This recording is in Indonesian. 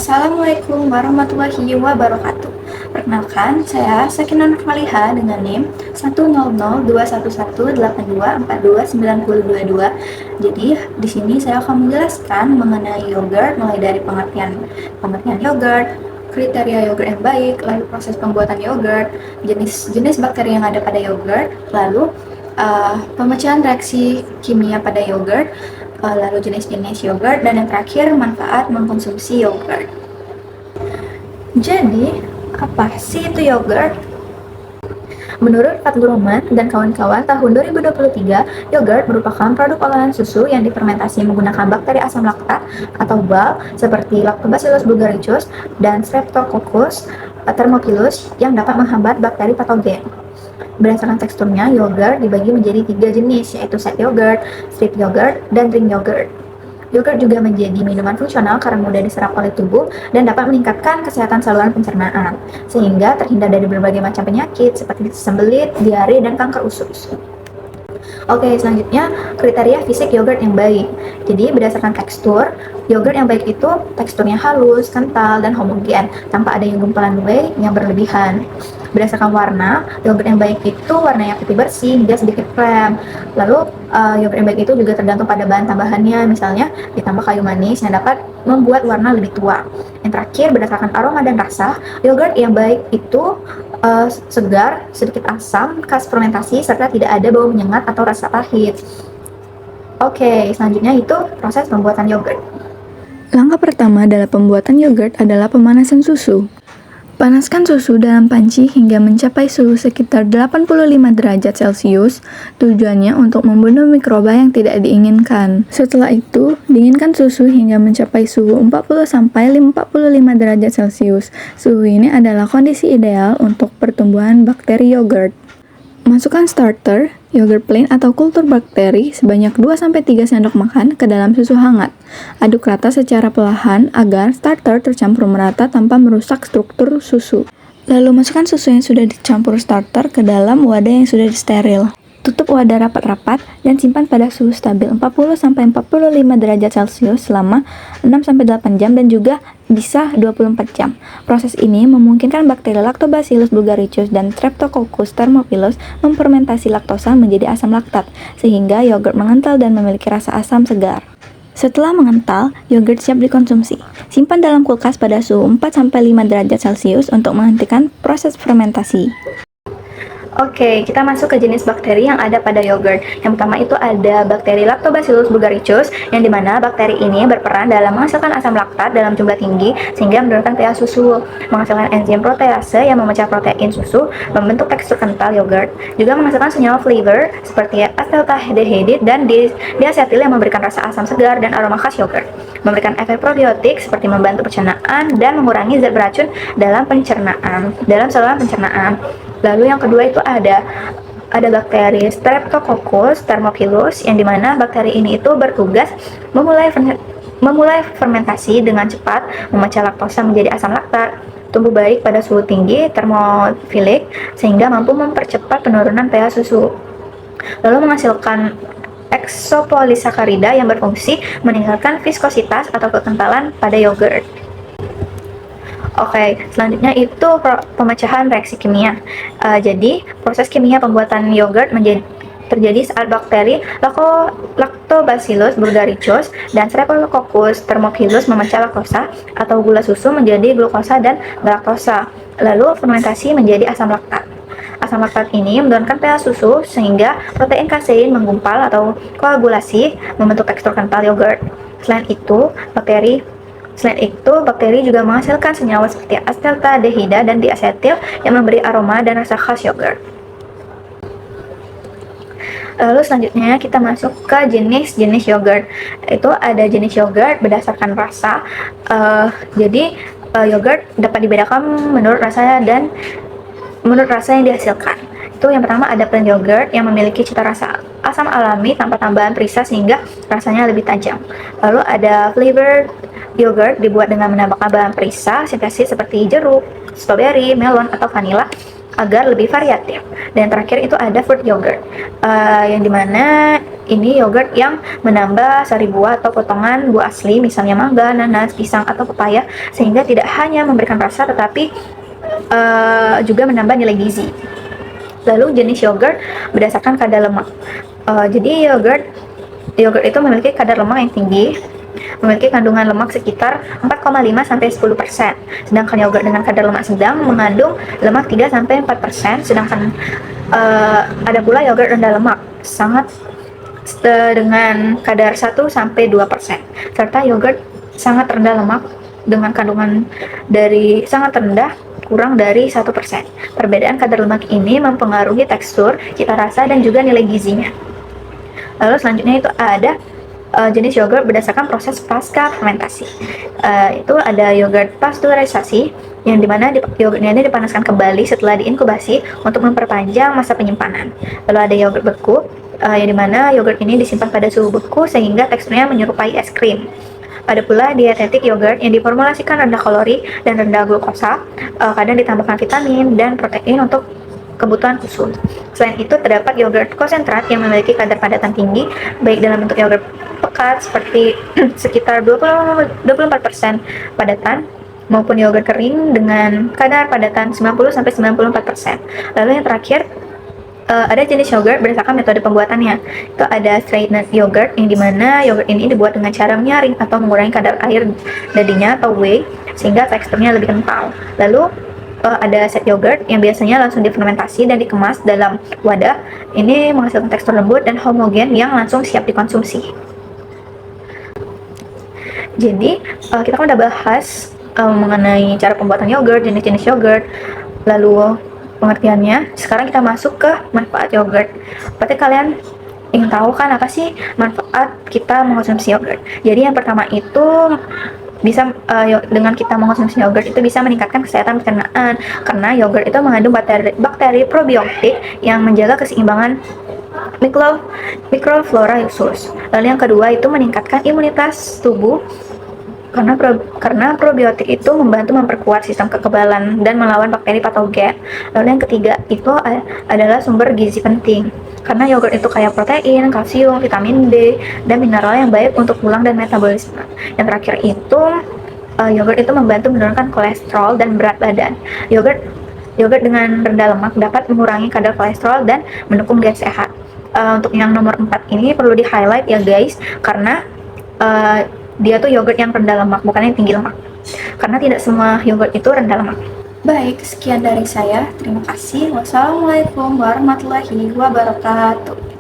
Assalamualaikum warahmatullahi wabarakatuh. Perkenalkan, saya Sakinah Nurfaliha dengan NIM 1002118242922. Jadi, di sini saya akan menjelaskan mengenai yogurt mulai dari pengertian yogurt, kriteria yogurt yang baik, lalu proses pembuatan yogurt, jenis-jenis bakteri yang ada pada yogurt, lalu pemecahan reaksi kimia pada yogurt, lalu jenis-jenis yogurt, dan yang terakhir manfaat mengkonsumsi yogurt. Jadi, apa sih itu yogurt? Menurut Fadlur Rahman dan kawan-kawan tahun 2023, yogurt merupakan produk olahan susu yang difermentasi menggunakan bakteri asam laktat atau BAL seperti Lactobacillus bulgaricus dan Streptococcus thermophilus yang dapat menghambat bakteri patogen. Berdasarkan teksturnya, yogurt dibagi menjadi 3 jenis, yaitu set yogurt, strip yogurt, dan drink yogurt. Yogurt juga menjadi minuman fungsional karena mudah diserap oleh tubuh dan dapat meningkatkan kesehatan saluran pencernaan, sehingga terhindar dari berbagai macam penyakit seperti sembelit, diare, dan kanker usus. Oke, selanjutnya kriteria fisik yogurt yang baik. Jadi berdasarkan tekstur, yogurt yang baik itu teksturnya halus, kental, dan homogen tanpa adanya gumpalan whey yang berlebihan. Berdasarkan warna, yogurt yang baik itu warnanya putih bersih hingga sedikit krem. Lalu yogurt yang baik itu juga tergantung pada bahan tambahannya, misalnya ditambah kayu manis yang dapat membuat warna lebih tua. Yang terakhir, berdasarkan aroma dan rasa, yogurt yang baik itu segar, sedikit asam, khas fermentasi, serta tidak ada bau menyengat atau rasa pahit. Oke, selanjutnya itu proses pembuatan yogurt. Langkah pertama dalam pembuatan yogurt adalah pemanasan susu. Panaskan susu dalam panci hingga mencapai suhu sekitar 85 derajat Celcius, tujuannya untuk membunuh mikroba yang tidak diinginkan. Setelah itu, dinginkan susu hingga mencapai suhu 40-55 derajat Celcius. Suhu ini adalah kondisi ideal untuk pertumbuhan bakteri yogurt. Masukkan starter, yogurt plain atau kultur bakteri sebanyak 2-3 sendok makan ke dalam susu hangat. Aduk rata secara perlahan agar starter tercampur merata tanpa merusak struktur susu. Lalu masukkan susu yang sudah dicampur starter ke dalam wadah yang sudah disteril. Tutup wadah rapat-rapat dan simpan pada suhu stabil 40-45 derajat Celcius selama 6-8 jam dan juga bisa 24 jam. Proses ini memungkinkan bakteri Lactobacillus bulgaricus dan Streptococcus thermophilus memfermentasi laktosa menjadi asam laktat, sehingga yogurt mengental dan memiliki rasa asam segar. Setelah mengental, yogurt siap dikonsumsi. Simpan dalam kulkas pada suhu 4-5 derajat Celcius untuk menghentikan proses fermentasi. Oke, kita masuk ke jenis bakteri yang ada pada yogurt. Yang pertama itu ada bakteri Lactobacillus bulgaricus, yang dimana bakteri ini berperan dalam menghasilkan asam laktat dalam jumlah tinggi sehingga menurunkan pH susu, menghasilkan enzim protease yang memecah protein susu, membentuk tekstur kental yogurt, juga menghasilkan senyawa flavor seperti acetaldehyde dan diacetyl yang memberikan rasa asam segar dan aroma khas yogurt, memberikan efek probiotik seperti membantu pencernaan dan mengurangi zat beracun dalam saluran pencernaan. Lalu yang kedua itu ada bakteri Streptococcus thermophilus, yang dimana bakteri ini itu bertugas memulai fermentasi dengan cepat, memecah laktosa menjadi asam laktat, tumbuh baik pada suhu tinggi thermophilic sehingga mampu mempercepat penurunan pH susu, lalu menghasilkan eksopolisakarida yang berfungsi meningkatkan viskositas atau kekentalan pada yogurt. Oke, selanjutnya itu pemecahan reaksi kimia. Jadi, proses kimia pembuatan yogurt terjadi saat bakteri Lactobacillus bulgaricus dan Streptococcus thermophilus memecah laktosa atau gula susu menjadi glukosa dan galaktosa, lalu fermentasi menjadi asam laktat. Asam laktat ini menurunkan pH susu sehingga protein kasein menggumpal atau koagulasi membentuk tekstur kental yogurt. Selain itu, bakteri juga menghasilkan senyawa seperti acetaldehyde dan diacetyl yang memberi aroma dan rasa khas yogurt. Lalu selanjutnya kita masuk ke jenis-jenis yogurt. Itu ada jenis yogurt berdasarkan rasa. Yogurt dapat dibedakan menurut rasa yang dihasilkan. Itu yang pertama ada plain yogurt yang memiliki cita rasa asam alami tanpa tambahan perisa sehingga rasanya lebih tajam. Lalu ada flavored yogurt dibuat dengan menambahkan bahan perisa sintesis seperti jeruk, strawberry, melon, atau vanila agar lebih variatif. Dan terakhir itu ada fruit yogurt, yang dimana ini yogurt yang menambah sari buah atau potongan buah asli, misalnya mangga, nanas, pisang, atau pepaya, sehingga tidak hanya memberikan rasa tetapi juga menambah nilai gizi. Lalu jenis yogurt berdasarkan kadar lemak. Jadi yogurt itu memiliki kadar lemak yang tinggi, memiliki kandungan lemak sekitar 4,5 sampai 10%. Sedangkan yogurt dengan kadar lemak sedang mengandung lemak 3 sampai 4%, sedangkan ada pula yogurt rendah lemak sangat dengan kadar 1 sampai 2%, serta yogurt sangat rendah lemak dengan kandungan dari sangat rendah kurang dari 1%. Perbedaan kadar lemak ini mempengaruhi tekstur, cita rasa, dan juga nilai gizinya. Lalu selanjutnya itu ada jenis yogurt berdasarkan proses pasca fermentasi. Itu ada yogurt pasteurisasi, yang dimana yogurtnya ini dipanaskan kembali setelah diinkubasi untuk memperpanjang masa penyimpanan. Lalu ada yogurt beku, yang dimana yogurt ini disimpan pada suhu beku sehingga teksturnya menyerupai es krim. Ada pula dietetik yogurt yang diformulasikan rendah kalori dan rendah glukosa, kadang ditambahkan vitamin dan protein untuk kebutuhan khusus. Selain itu, terdapat yogurt konsentrat yang memiliki kadar padatan tinggi, baik dalam bentuk yogurt pekat seperti sekitar 24% padatan, maupun yogurt kering dengan kadar padatan 90-94%. Lalu yang terakhir, ada jenis yogurt berdasarkan metode pembuatannya. Itu ada straightened yogurt, yang dimana yogurt ini dibuat dengan cara menyaring atau mengurangi kadar air dadinya atau whey sehingga teksturnya lebih kental. Lalu ada set yogurt yang biasanya langsung difermentasi dan dikemas dalam wadah. Ini menghasilkan tekstur lembut dan homogen yang langsung siap dikonsumsi. Jadi kita kan udah bahas mengenai cara pembuatan yogurt, jenis-jenis yogurt, lalu pengertiannya. Sekarang kita masuk ke manfaat yogurt. Berarti kalian ingin tahu kan apa sih manfaat kita mengkonsumsi yogurt? Jadi yang pertama itu bisa dengan kita mengkonsumsi yogurt itu bisa meningkatkan kesehatan pencernaan, karena yogurt itu mengandung bakteri probiotik yang menjaga keseimbangan mikroflora usus. Lalu yang kedua itu meningkatkan imunitas tubuh, karena probiotik itu membantu memperkuat sistem kekebalan dan melawan bakteri patogen. Lalu yang ketiga itu adalah sumber gizi penting, karena yogurt itu kaya protein, kalsium, vitamin B, dan mineral yang baik untuk tulang dan metabolisme. Yang terakhir itu yogurt itu membantu menurunkan kolesterol dan berat badan. Yogurt dengan rendah lemak dapat mengurangi kadar kolesterol dan mendukung diet sehat. Untuk yang nomor 4 ini perlu di highlight ya guys, karena dia tuh yogurt yang rendah lemak, bukan yang tinggi lemak. Karena tidak semua yogurt itu rendah lemak. Baik, sekian dari saya. Terima kasih. Wassalamualaikum warahmatullahi wabarakatuh.